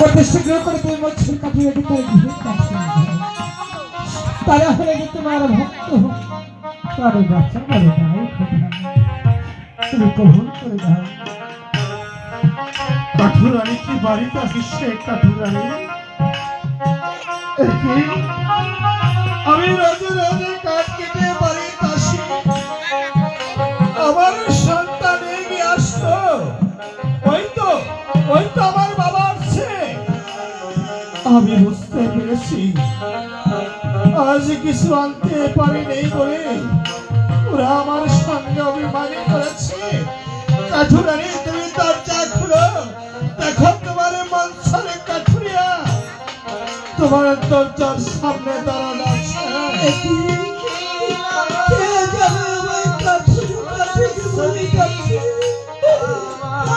অতি শীঘ্র করে তুমি বলছো কাটিয়ে দিতে তারা হলে যে তোমার ভক্ত তার বাচ্চা বলে দাও তুমি কখন করে দাও। কাঠুরানি কি বাড়িতে আসিস সে কাঠুরানি? আমি রোজে রোজে কাঠ কেটে বাড়িতে আসি, আমার সন্তান এগিয়ে আসতো, ওই তো আমার বাবা আসছে। আমি বুঝতে পেরেছি আজ কিছু আনতে পারি নেই বলে ওরা আমার সঙ্গে অভিমানী করেছে। কাঠুরানি তুমি দরজা খুলো, দেখো তোমার মনসারে কাঠুরিয়া তোমার দরজার সামনে দাঁড়ানো আছে।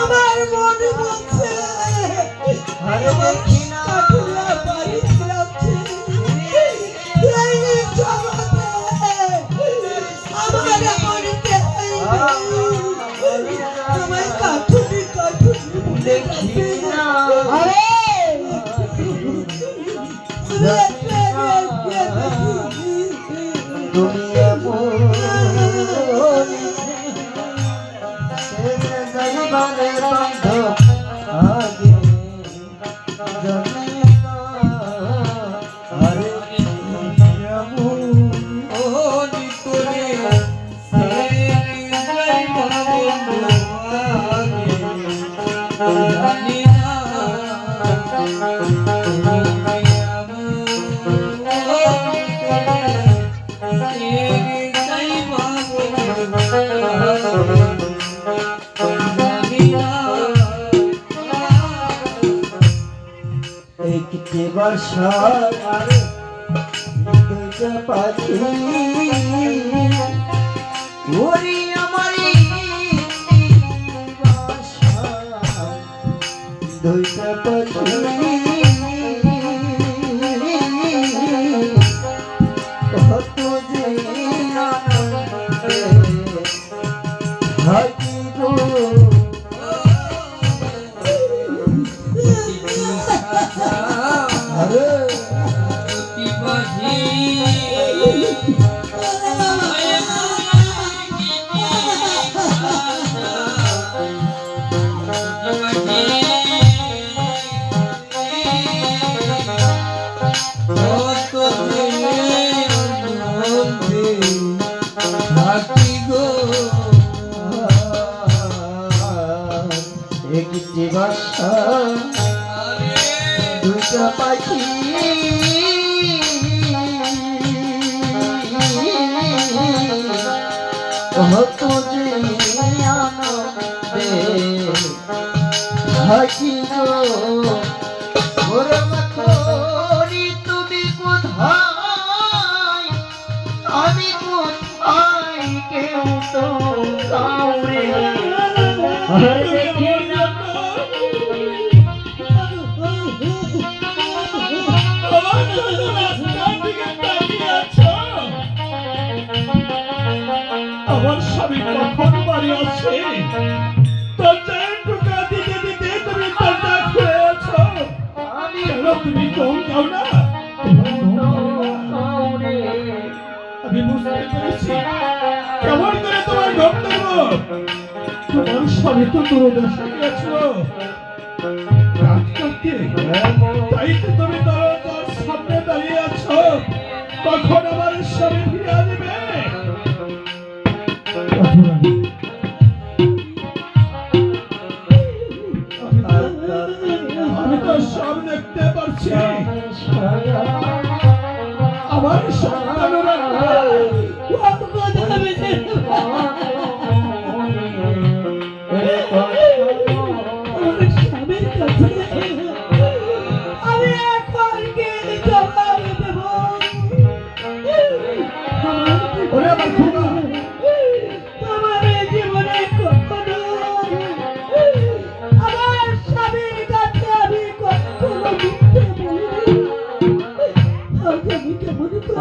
আমার মনে বলছে পাখি ওরে আমারি দুইটা পাখি কত যে থাকি গো একটি বাসা দুইটা পাখি কত যে আনন্দে থাকি গো ওরে মাখনি তুমি কোথায় আমি কোথায় কেউ তো কাউরে দেখি না। আমার স্বামী কখন বাড়ি আছে? দরজায় টোকা দিতে দিতে তুমি দরজা খুলেছ। কেন তুমি কম যাও না? আমি বুঝতে পেরেছি কেমন করে তোমার ঘর দেব। তোমার স্বামী তো দূরদেশে গেছিল কাজ করতে, তাই তো তুমি দরজার সামনে দাঁড়িয়ে আছো। কখন আমার স্বামী ফিরে আসবে? আমি তো সব দেখতে পারছি। আমার সন্তানেরা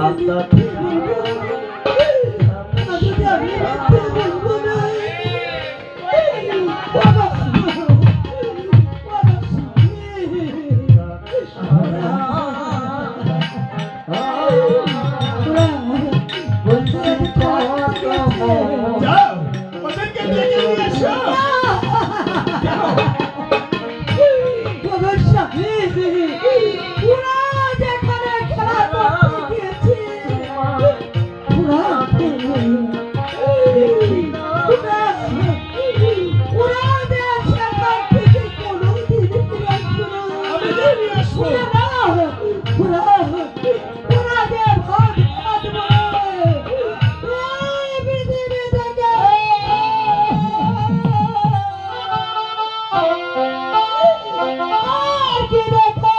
I'm not ওরা যেখানে খেলা করতে গিয়েছে ওরা ওরা সেখান থেকে কোনোদিন ফিরে আসবে না। আমি জানি আসবো। ওরা যে ভাত খাবে এই পৃথিবী থেকে আর কি দেখো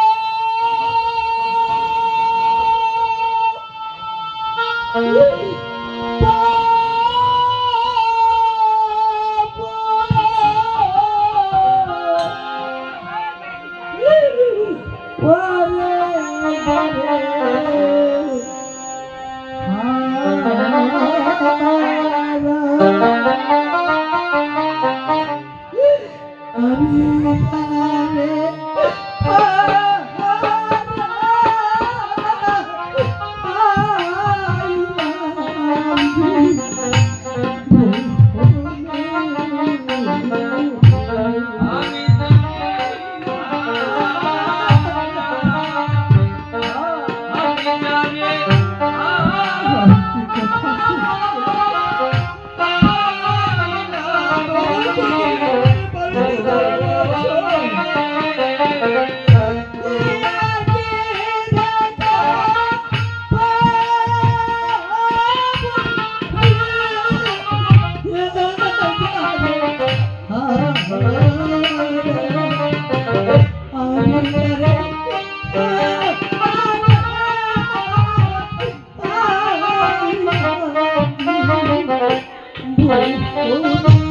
Oh,